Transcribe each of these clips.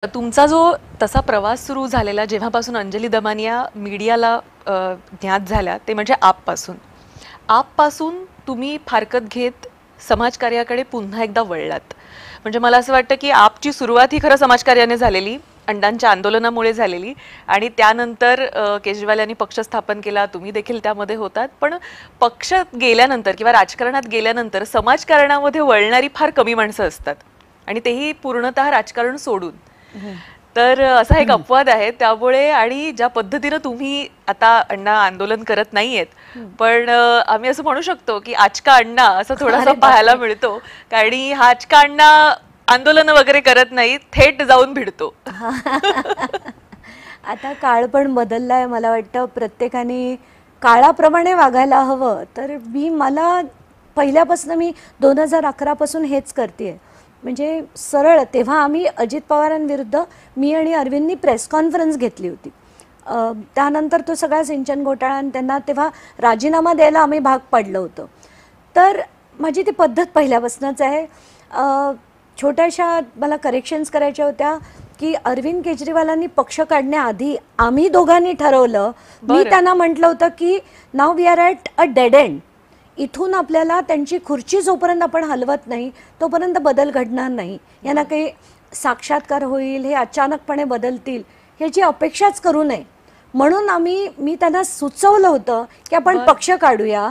तुमचा जो तसा प्रवास सुरू झालेला जेव्हापासून अंजली दमानिया मीडियाला ज्ञात झाल्या ते म्हणजे आपपासून तुम्ही फारकत घेत समाजकार्याकडे पुन्हा एकदा वळलात. म्हणजे मला असं वाटतं की आपची सुरुवात ही खरं समाजकार्याने झालेली, अण्णांच्या आंदोलनामुळे झालेली आणि त्यानंतर केजरीवाल यांनी पक्ष स्थापन केला, तुम्ही देखील त्यामध्ये होतात. पण पक्ष गेल्यानंतर किंवा राजकारणात गेल्यानंतर समाजकारणामध्ये वळणारी फार कमी माणसं असतात आणि तेही पूर्णतः राजकारण सोडून. तर असा एक अपवाद आहे. त्यामुळे आणि ज्या पद्धतीने तुम्ही आता अण्णा आंदोलन करत नाहीयेत, पण आम्ही असं म्हणू शकतो की आजका अण्णा असं थोडासा पाहायला मिळतो. कारण हा आजका अण्णा आंदोलन वगैरे करत नाही, थेट जाऊन भिडतो. आता काळ पण बदललाय. मला वाटतं प्रत्येकाने काळाप्रमाणे वागायला हवं. तर मला पहिल्यापासून मी 2011 पासून हेच करतेय. म्हणजे सरळ तेव्हा आम्ही अजित पवारांविरुद्ध मी आणि अरविंदनी प्रेस कॉन्फरन्स घेतली होती. त्यानंतर तो सगळा सिंचन घोटाळा आणि त्यांना तेव्हा राजीनामा द्यायला आम्ही भाग पाडलं होतं. तर माझी ती पद्धत पहिल्यापासूनच आहे. छोट्याशा मला करेक्शन्स करायच्या होत्या की अरविंद केजरीवालांनी पक्ष काढण्याआधी आम्ही दोघांनी ठरवलं. मी त्यांना म्हटलं होतं की now we are at a dead end. इथून आपल्याला त्यांची खुर्ची जोपर्यंत आपण हलवत नाही तोपर्यंत बदल घडणार नाही. यांना काही साक्षात्कार होईल, हे अचानकपणे बदलतील ह्याची अपेक्षाच करू नये. म्हणून मी त्यांना सुचवलं होतं की आपण पक्ष काढूया.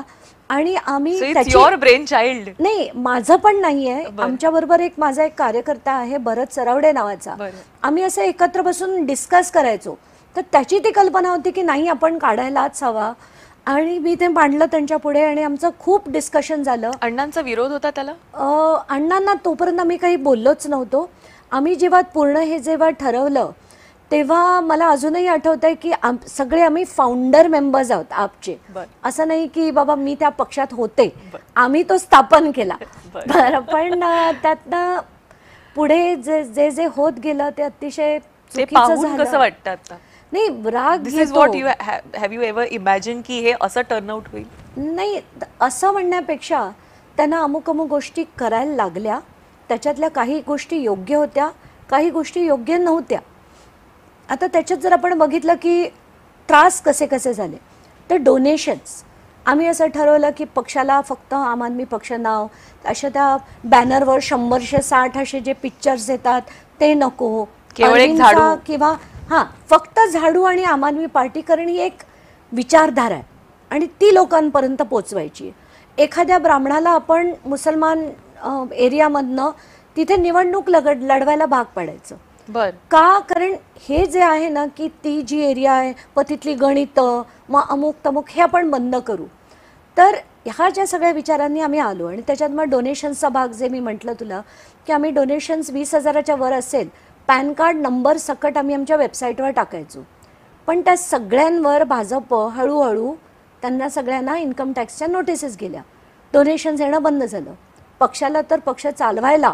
आणि आम्ही ब्रेन चाइल्ड नाही, माझं पण नाहीये. आमच्याबरोबर माझा एक कार्यकर्ता आहे भरत सरवडे नावाचा. आम्ही असं एकत्र बसून डिस्कस करायचो. तर त्याची ती कल्पना होती की नाही आपण काढायलाच हवा. आणि मी ते मांडलं त्यांच्या पुढे आणि आमचं खूप डिस्कशन झालं. अण्णांचा विरोध होता त्याला? अण्णांना तोपर्यंत मी काही बोललोच नव्हतो. आम्ही जेव्हा ठरवलं तेव्हा मला अजूनही आठवत आहे की सगळे आम्ही फाउंडर मेंबर्स आहोत आपचे. असं नाही की बाबा मी त्या पक्षात होते, आम्ही तो स्थापन केला. पण त्यातनं पुढे जे जे होत गेलं ते अतिशय चुकीचं झालं. कसं वाटतं आता? नाही, राग हॅव यू एव्हर इमॅजिन की हे असं टर्नआउट होईल? नाही, असं म्हणण्यापेक्षा त्यांना अमुक गोष्टी करायला लागल्या. त्याच्यातल्या काही गोष्टी योग्य होत्या, काही गोष्टी योग्य नव्हत्या. आता त्याच्यात जर आपण बघितलं की त्रास कसे कसे झाले तर डोनेशन्स आम्ही असं ठरवलं की पक्षाला फक्त आम आदमी पक्ष नाव, अशा त्या बॅनरवर 100-160 असे जे पिक्चर्स येतात ते नको. किंवा फक्त झाडू आणि आम आदमी पार्टी, कारण ही एक विचारधारा आहे आणि ती लोकांपर्यंत पोचवायची. एखाद्या ब्राह्मणाला आपण मुसलमान एरियामधनं तिथे निवडणूक लढवायला भाग पाडायचं का? कारण हे जे आहे ना की ती जी एरिया आहे व तिथली गणितं मग अमुक तमुक हे आपण बंद करू. तर ह्या ज्या सगळ्या विचारांनी आम्ही आलो. आणि त्याच्यात मग डोनेशन्सचा भाग जे मी म्हटलं तुला की आम्ही डोनेशन्स 20,000च्या वर असेल पॅन कार्ड नंबर सकट आम्ही आमच्या वेबसाईटवर टाकायचो. पण त्या सगळ्यांवर भाजप हळूहळू त्यांना सगळ्यांना इन्कम टॅक्सच्या नोटिसेस गेल्या. डोनेशन्स येणं बंद झालं. पक्षाला तर पक्ष चालवायला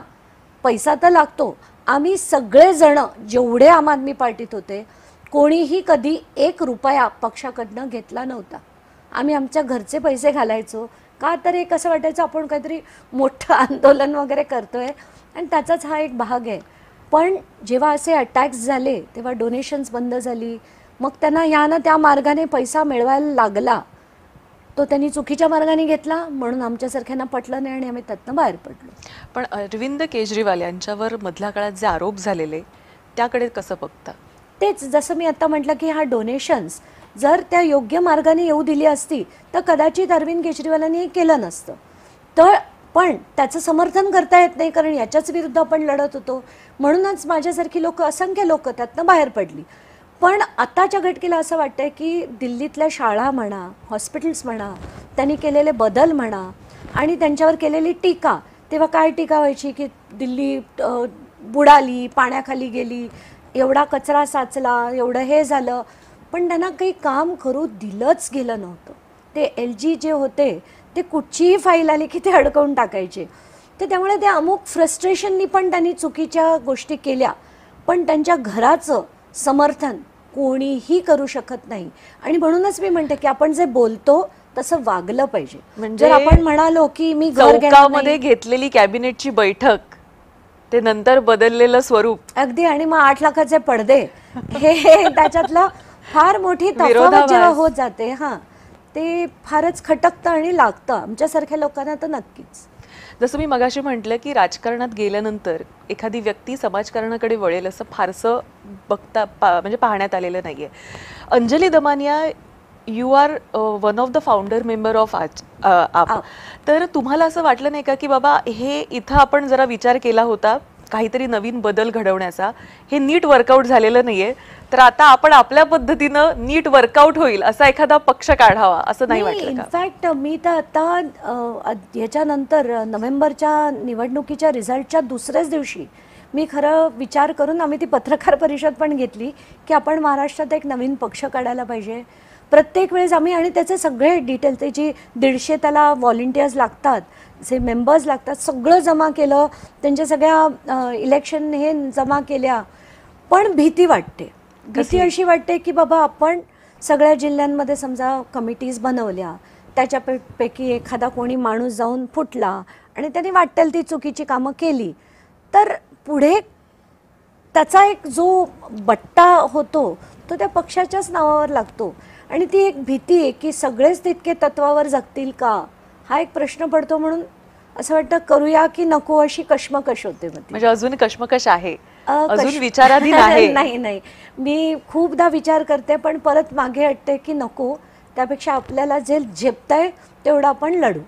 पैसा तर लागतो. आम्ही सगळेजण जेवढे आम आदमी पार्टीत होते कोणीही कधी 1 रुपया पक्षाकडनं घेतला नव्हता. आम्ही आमच्या घरचे पैसे घालायचो का? तर एक असं वाटायचं आपण काहीतरी मोठं आंदोलन वगैरे करतोय आणि त्याचाच हा एक भाग आहे. पण जेव्हा असे अटॅक्स झाले तेव्हा डोनेशन्स बंद झाली. मग त्यांना यानं त्या मार्गाने पैसा मिळवायला लागला. तो त्यांनी चुकीच्या मार्गाने घेतला म्हणून आमच्यासारख्यांना पटलं नाही आणि आम्ही त्यातनं बाहेर पडलो. पण अरविंद केजरीवाल यांच्यावर मधल्या काळात जे आरोप झालेले त्याकडे कसं बघता? तेच जसं मी आता म्हटलं की हा डोनेशन्स जर त्या योग्य मार्गाने येऊ दिली असती तर कदाचित अरविंद केजरीवालांनी हे केलं नसतं. तर पण त्याचं समर्थन करता येत नाही कारण याच्याच विरुद्ध आपण लढत होतो. म्हणूनच माझ्यासारखी लोक, असंख्य लोक त्यातनं बाहेर पडली. पण आताच्या घटकेला असं वाटतंय की दिल्लीतल्या शाळा म्हणा, हॉस्पिटल्स म्हणा, त्यांनी केलेले बदल म्हणा आणि त्यांच्यावर केलेली टीका, तेव्हा काय टीका व्हायची की दिल्ली बुडाली, पाण्याखाली गेली, एवढा कचरा साचला, एवढं हे झालं. पण त्यांना काही काम करू दिलंच गेलं नव्हतं. ते LG जे होते ते कुठचीही फाईल आली की ते अडकवून टाकायचे. तर त्यामुळे ते अमुक फ्रस्ट्रेशननी पण त्यांनी चुकीच्या गोष्टी केल्या. पण त्यांच्या घराचं समर्थन कोणीही करू शकत नाही. आणि म्हणूनच मी म्हणते की आपण जे बोलतो तसं वागलं पाहिजे. म्हणजे आपण म्हणालो की मी चौकामध्ये घेतलेली कॅबिनेटची बैठक ते नंतर बदललेलं स्वरूप. अगदी. आणि मग 8 लाखाचे पडदे हे त्याच्यातलं फार मोठी तफावत विरोधाभास. जेव्हा होत जाते, हां, ते फारच खटकतं आणि लागतं आमच्यासारख्या लोकांना तर नक्कीच. जसं मी मगाशी म्हटलं की राजकारणात गेल्यानंतर एखादी व्यक्ती समाजकारणाकडे वळेल असं फारसं म्हणजे पाहण्यात आलेलं नाहीये. Anjali Damania, you are one of the founder member of AAP. तर तुम्हाला असं वाटलं नाही का की बाबा हे इथं आपण जरा विचार केला होता काहीतरी नवीन बदल घडवण्याचा, हे नीट वर्कआउट झालेलं नाहीये, तर आता आपण आपल्या पद्धतीनं नीट वर्कआउट होईल असा एखादा पक्ष काढावा, असं नाही वाटलं का? इनफॅक्ट मी तर आता ह्याच्यानंतर नोव्हेंबरच्या निवडणुकीच्या रिझल्टच्या दुसऱ्याच दिवशी मी खरं विचार करून आम्ही ती पत्रकार परिषद पण घेतली की आपण महाराष्ट्रात एक नवीन पक्ष काढायला पाहिजे. प्रत्येक वेळेस आम्ही, आणि त्याचे सगळे डिटेल, त्याची 150 त्याला व्हॉलेंटियर्स लागतात, जे मेंबर्स लागतात, सगळं जमा केलं, त्यांच्या सगळ्या इलेक्शन हे जमा केल्या. पण भीती वाटते. भीती अशी वाटते की बाबा आपण सगळ्या जिल्ह्यांमध्ये समजा कमिटीज बनवल्या, त्याच्यापैकी एखादा कोणी माणूस जाऊन फुटला आणि त्याने वाटेल ती चुकीची कामं केली, तर पुढे त्याचा एक जो बट्टा होतो तो त्या पक्षाच्याच नावावर लागतो. आणि ती एक भीती आहे की सगळेच तितके तत्वावर जगतील का, हा एक प्रश्न पडतो. म्हणून असं वाटतं करूया की नको अशी कश्मकश होते. म्हणजे अजून कश्मकश आहे, अजून विचाराधीन आहे. नाही, मी खूपदा विचार करते पण परत मागे हटते की नको, त्यापेक्षा आपल्याला जे झेपतंय तेवढं आपण लढू.